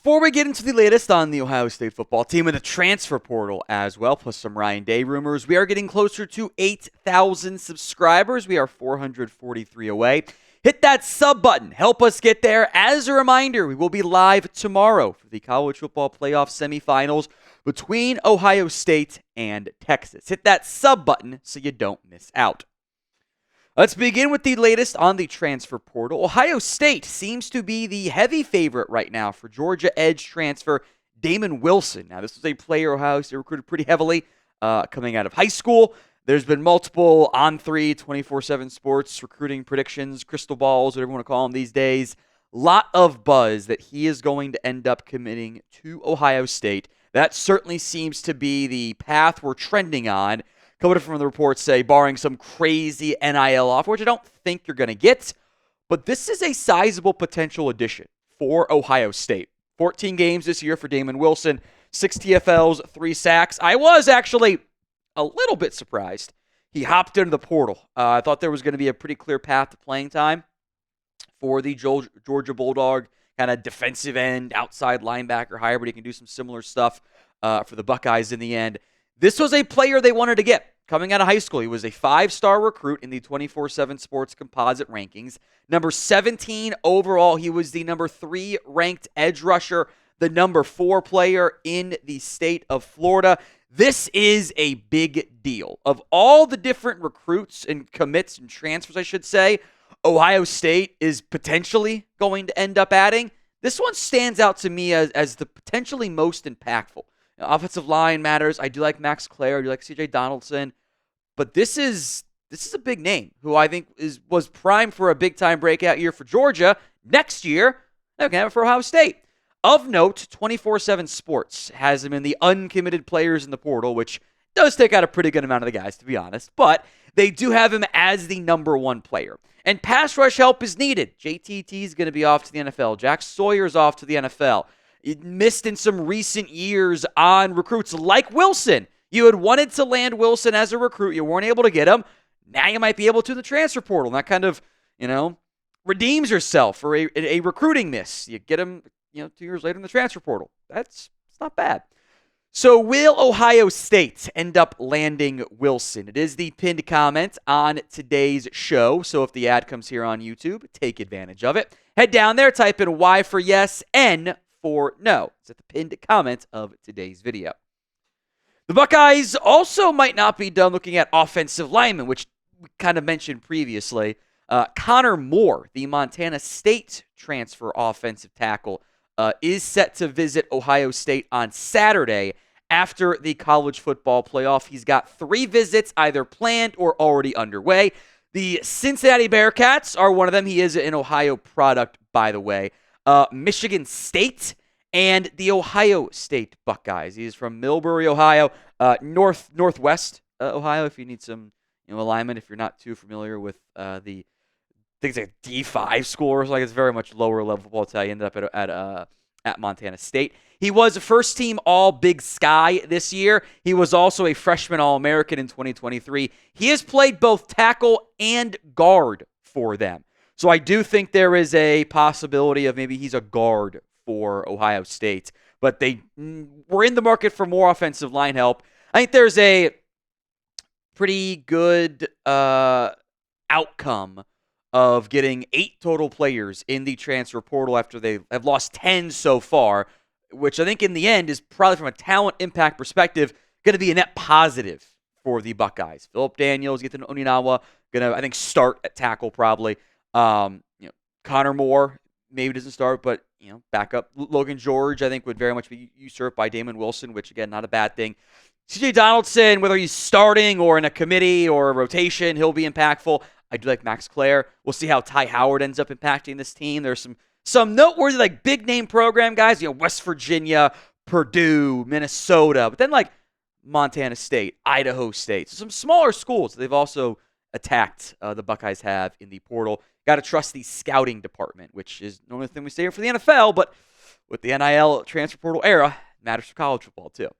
Before we get into the latest on the Ohio State football team and the transfer portal as well, plus some Ryan Day rumors, we are getting closer to 8,000 subscribers. We are 443 away. Hit that sub button. Help us get there. As a reminder, we will be live tomorrow for the college football playoff semifinals between Ohio State and Texas. Hit that sub button so you don't miss out. Let's begin with the latest on the transfer portal. Ohio State seems to be the heavy favorite right now for Georgia edge transfer Damon Wilson. Now, this was a player Ohio State recruited pretty heavily coming out of high school. There's been multiple On3, 24/7 Sports recruiting predictions, crystal balls, whatever you want to call them these days. Lot of buzz that he is going to end up committing to Ohio State. That certainly seems to be the path we're trending on. A couple different reports say, barring some crazy NIL offer, which I don't think you're going to get, but this is a sizable potential addition for Ohio State. 14 games this year for Damon Wilson, 6 TFLs, 3 sacks. I was actually a little bit surprised he hopped into the portal. I thought there was going to be a pretty clear path to playing time for the Georgia Bulldog, kind of defensive end, outside linebacker hybrid. He can do some similar stuff for the Buckeyes in the end. This was a player they wanted to get. Coming out of high school, he was a 5-star recruit in the 24/7 Sports composite rankings. Number 17 overall, he was the number 3 ranked edge rusher, the number 4 player in the state of Florida. This is a big deal. Of all the different recruits and commits and transfers, I should say, Ohio State is potentially going to end up adding. This one stands out to me as the potentially most impactful. Offensive line matters. I do like Max Clare. I do like C.J. Donaldson. But this is a big name who I think was primed for a big-time breakout year for Georgia. Next year, they're going to have it for Ohio State. Of note, 24/7 Sports has him in the uncommitted players in the portal, which does take out a pretty good amount of the guys, to be honest. But they do have him as the number 1 player. And pass rush help is needed. JTT is going to be off to the NFL. Jack Sawyer's off to the NFL. It missed in some recent years on recruits like Wilson. You had wanted to land Wilson as a recruit. You weren't able to get him. Now you might be able to in the transfer portal. And that kind of, redeems yourself for a recruiting miss. You get him, 2 years later in the transfer portal. It's not bad. So will Ohio State end up landing Wilson? It is the pinned comment on today's show. So if the ad comes here on YouTube, take advantage of it. Head down there, type in Y for yes, N for no. It's at the pinned comment of today's video. The Buckeyes also might not be done looking at offensive linemen, which we kind of mentioned previously. Connor Moore, the Montana State transfer offensive tackle, is set to visit Ohio State on Saturday after the college football playoff. He's got 3 visits either planned or already underway. The Cincinnati Bearcats are one of them. He is an Ohio product, by the way. Michigan State and the Ohio State Buckeyes. He's from Millbury, Ohio, northwest Ohio. If you need some alignment, if you're not too familiar with the things like D5 scores, like it's very much lower level football. That's how he ended up at Montana State. He was a first-team All-Big Sky this year. He was also a freshman All-American in 2023. He has played both tackle and guard for them. So I do think there is a possibility of maybe he's a guard for Ohio State. But they were in the market for more offensive line help. I think there's a pretty good outcome of getting 8 total players in the transfer portal after they have lost 10 so far, which I think in the end is probably from a talent impact perspective going to be a net positive for the Buckeyes. Phillip Daniels, Ethan Oninawa, going to, I think, start at tackle probably. Connor Moore maybe doesn't start, but backup. Logan George, I think, would very much be usurped by Damon Wilson, which, again, not a bad thing. C.J. Donaldson, whether he's starting or in a committee or a rotation, he'll be impactful. I do like Max Clare. We'll see how Ty Howard ends up impacting this team. There's some noteworthy, big-name program guys, West Virginia, Purdue, Minnesota, but then, Montana State, Idaho State. So some smaller schools they've also attacked the Buckeyes have in the portal. Got to trust the scouting department, which is the only thing we say here for the NFL, but with the NIL transfer portal era, it matters for college football too.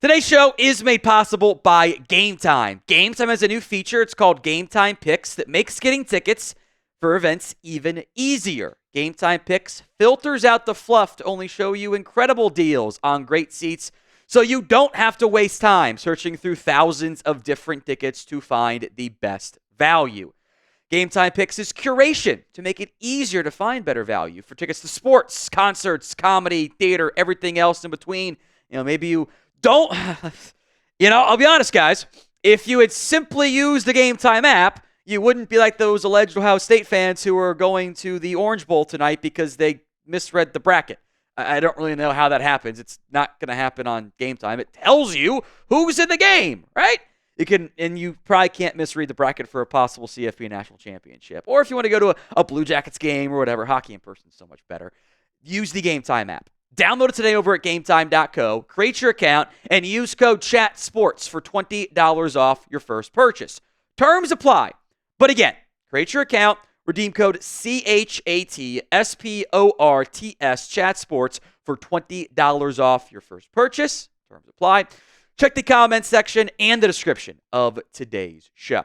Today's show is made possible by Gametime. Gametime has a new feature. It's called Gametime Picks that makes getting tickets for events even easier. Gametime Picks filters out the fluff to only show you incredible deals on great seats, so you don't have to waste time searching through thousands of different tickets to find the best value. Gametime Picks is curation to make it easier to find better value for tickets to sports, concerts, comedy, theater, everything else in between. Maybe you don't, I'll be honest, guys. If you had simply used the Gametime app, you wouldn't be like those alleged Ohio State fans who are going to the Orange Bowl tonight because they misread the bracket. I don't really know how that happens. It's not going to happen on Gametime. It tells you who's in the game, right? You probably can't misread the bracket for a possible CFP national championship. Or if you want to go to a Blue Jackets game or whatever, hockey in person is so much better. Use the Gametime app. Download it today over at gametime.co, create your account, and use code CHATSPORTS for $20 off your first purchase. Terms apply. But again, create your account, redeem code CHATSPORTS, CHATSPORTS for $20 off your first purchase. Terms apply. Check the comments section and the description of today's show.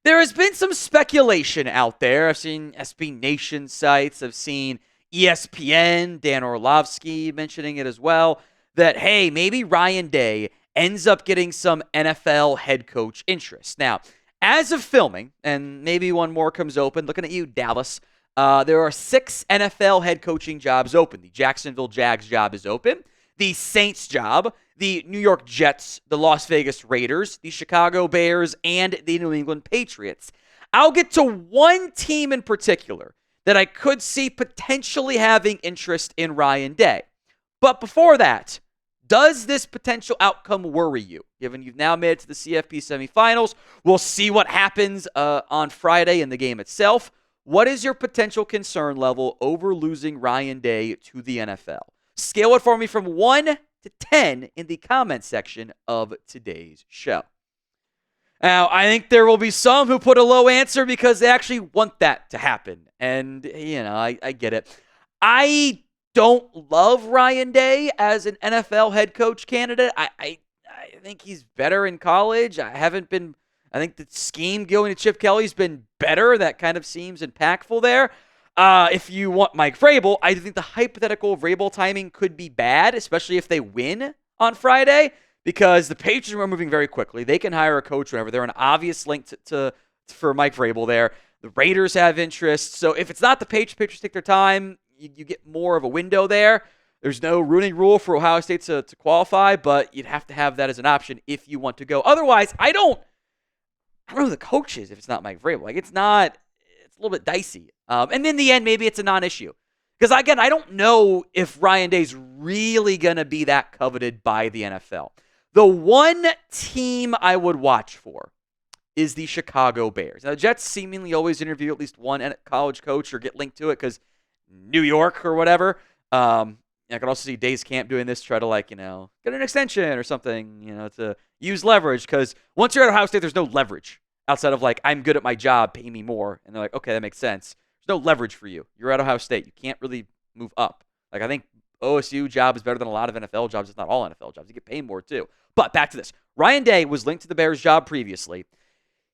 There has been some speculation out there. I've seen SB Nation sites. I've seen ESPN, Dan Orlovsky mentioning it as well, that, hey, maybe Ryan Day ends up getting some NFL head coach interest. Now, as of filming, and maybe one more comes open, looking at you, Dallas, there are 6 NFL head coaching jobs open. The Jacksonville Jags job is open. The Saints job, the New York Jets, the Las Vegas Raiders, the Chicago Bears, and the New England Patriots. I'll get to one team in particular that I could see potentially having interest in Ryan Day. But before that, does this potential outcome worry you? Given you've now made it to the CFP semifinals, we'll see what happens on Friday in the game itself. What is your potential concern level over losing Ryan Day to the NFL? Scale it for me from 1 to 10 in the comment section of today's show. Now, I think there will be some who put a low answer because they actually want that to happen. And, I get it. I don't love Ryan Day as an NFL head coach candidate. I think he's better in college. I think the scheme going to Chip Kelly's been better. That kind of seems impactful there. If you want Mike Vrabel, I think the hypothetical Vrabel timing could be bad, especially if they win on Friday, because the Patriots are moving very quickly. They can hire a coach whenever. They're an obvious link for Mike Vrabel there. The Raiders have interest. So if it's not the Patriots take their time, you get more of a window there. There's no ruining rule for Ohio State to qualify, but you'd have to have that as an option if you want to go. Otherwise, I don't know who the coach is if it's not Mike Vrabel. It's a little bit dicey. And in the end, maybe it's a non-issue. Because, again, I don't know if Ryan Day's really going to be that coveted by the NFL. The one team I would watch for is the Chicago Bears. Now, the Jets seemingly always interview at least one college coach or get linked to it because New York or whatever. I can also see Day's camp doing this, try to get an extension or something, to use leverage. Because once you're at Ohio State, there's no leverage outside of I'm good at my job, pay me more. And they're like, okay, that makes sense. There's no leverage for you. You're at Ohio State. You can't really move up. I think OSU job is better than a lot of NFL jobs. It's not all NFL jobs. You get paid more too. But back to this. Ryan Day was linked to the Bears job previously.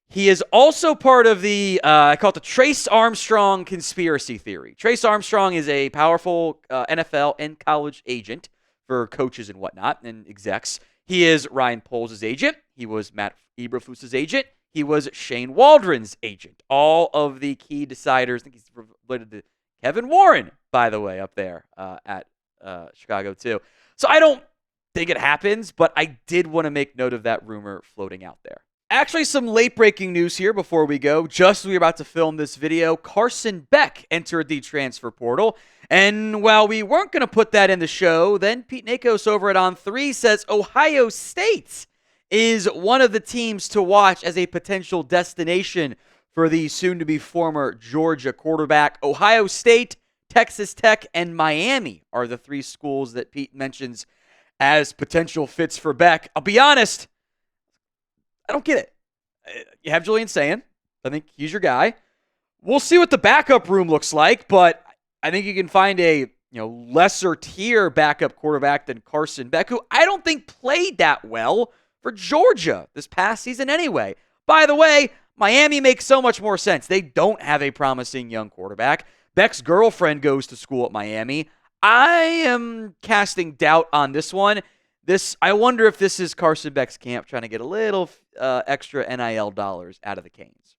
He is also part of the, I call it the Trace Armstrong conspiracy theory. Trace Armstrong is a powerful NFL and college agent for coaches and whatnot and execs. He is Ryan Poles' agent. He was Matt Eberflus's agent. He was Shane Waldron's agent. All of the key deciders. I think he's related to Kevin Warren, by the way, up there at Chicago too. So I don't think it happens, but I did want to make note of that rumor floating out there. Actually, some late-breaking news here before we go. Just as we were about to film this video, Carson Beck entered the transfer portal. And while we weren't going to put that in the show, then Pete Nakos over at On3 says Ohio State is one of the teams to watch as a potential destination for the soon-to-be former Georgia quarterback. Ohio State, Texas Tech, and Miami are the 3 schools that Pete mentions as potential fits for Beck. I'll be honest, I don't get it. You have Julian Sayin. I think he's your guy. We'll see what the backup room looks like, but I think you can find a lesser tier backup quarterback than Carson Beck, who I don't think played that well for Georgia this past season anyway. By the way, Miami makes so much more sense. They don't have a promising young quarterback. Beck's girlfriend goes to school at Miami. I am casting doubt on this one. I wonder if this is Carson Beck's camp trying to get a little extra NIL dollars out of the Canes.